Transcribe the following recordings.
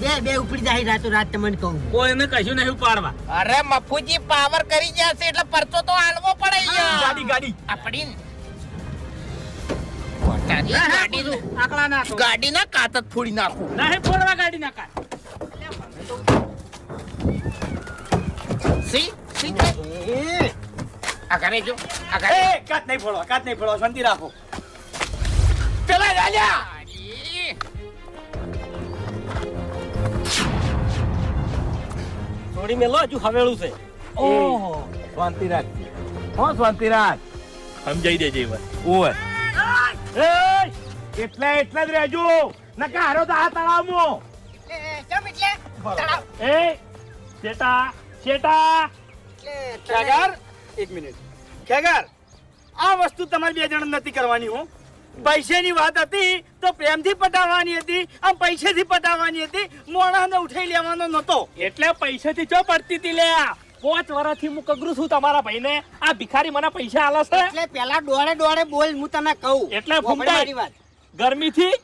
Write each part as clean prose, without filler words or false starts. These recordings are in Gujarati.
બે ઉપડી જાય રાતો રાત તમને કહું કોઈને કશું નહીં ઉપાડવા. અરે મફુજી પાવર કરી જશે એટલે પરચો તો આલવો પડે યાર. ગાડી આપડી આકલા નાખો. ગાડી ના કાત જ ફોડી નાખું. નહીં ફોડવા ગાડી ના કાઢ. સી આ કરે જો આ કરે કાચ નહીં ફોડવા શાંતિ રાખો. પેલા રાજા થોડી મેલો હજુ હવેળું છે. ઓહો શાંતિ રાખ. હો શાંતિ રાખ. સમજાઈ દેજે એ વાત. ઓય એટલે જ રહેજો નકા હારો તો આ તળાવમાં. એ શેટા ખેગાર એક મિનિટ ખેગાર આ વસ્તુ તમારી બે જણ નથી કરવાની. હું પૈસાની વાત હતી તો પ્રેમથી પટાવવાની હતી, આમ પૈસેથી પટાવવાની હતી. મોણાને ઉઠાઈ લેવાનો નતો. એટલે પૈસાથી ચો પડતી હતી લે. 5 વર્ષથી હું કગરું છું તમારા ભાઈને. આ ભિખારી મને પૈસા આલે છે. એટલે પેલા દોડે બોલ હું તને કહું એટલે મારી વાત ગરમીથી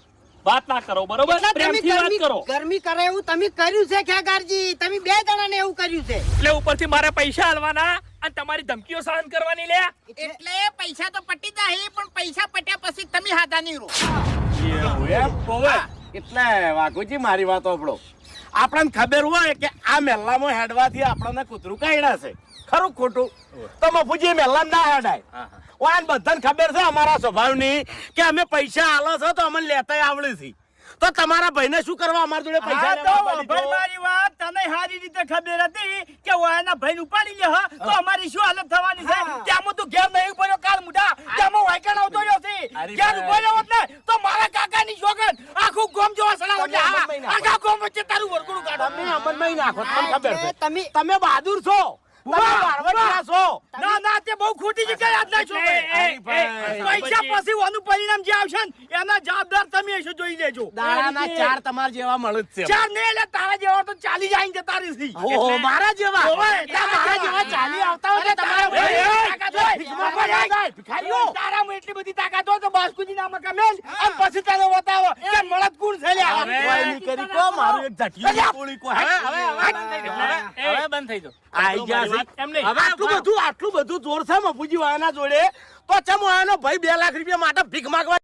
વાત ના કરો, બરોબર? એટલે તમે પ્રેમથી વાત કરો. ગરમી કરે એવું તમે કર્યું છે ખેગારજી. તમે બે જણાને એવું કર્યું છે એટલે ઉપરથી મારે પૈસા આલવાના અને તમારી ધમકીઓ સહન કરવાની લે. એટલે પૈસા તો પટી જાય પણ પૈસા પટ્યા પછી તમે હાથા નહીં રહો. એટલે વાઘુજી મારી વાત સાંભળો. આપણને ખબર હોય કે આ મેલ્લામાં હેડવાથી આપણને કૂતરું કાઢ્યા છે, ખરું ખોટું? તો મફુજી મેલ્લામાં ના હેડાય. ઓન બધાને ખબર છે અમારા સ્વભાવની કે અમે પૈસા આલો છો તો અમને લેતાય આવડે છે. તો તમારા ભાઈને શું કરવા અમારા જોડે પૈસા હા તો લેવા પડી ભાઈ તો? મારી વાત તને સારી રીતે ખબર હતી કે ઓયાના ભાઈને ઉપાડી લે હ તો અમારી શું હાલત થવાની છે. ત્યાં તું ઘેર નહીં પડ્યો કાલ મુઢા ત્યાં વાયકણ આવતો રહ્યો છે. ઘેર ઉભો રહ્યો હોત ને તો મારા કાકાની શોગન આખું ગોમ જોવા સડાવો એટલે હા આખા ગોમ વચ્ચે તારું વરકુડું કાઢો. તમે અમલમાં નાખો, તમને ખબર છે. તમે બહાદુર છો, તમે વાળવટિયા છો. ના તે બહુ ખોટી જગ્યાએ હાથ નાખ્યો છે. પૈસા પછી વાનું પરિણામ જે આવશે ને એના જવાબદાર તમે હશો, જોઈ લેજો. દાડાના 4 તમારા જેવા મળે જ છે. ચાર ને એટલે તારા જેવા તો ચાલી જાય ને જતા રહી. ઓહો, મારા જેવા? ઓવે, મારા જેવા ચાલી આવતા હોય તો તમારા ભિખારીઓ. તારામાં એટલી બધી તાકાત હોય તો બાસ્કુજી ના મકા મેલ અને પછી તને બતાવો કે મળદ કોણ છે લે. કોઈ નહીં કરી કો, મારું એક ઝટિયું ગોળી કો. હવે બંધ થઈ જાઓ. આઈ ગયા છે. એમ નહીં. હવે આટલું બધું જોર છે મફુજી વાળાના જોડે તો ચમ વાળાનો ભાઈ 2 લાખ રૂપિયા માટે ભીખ માંગવા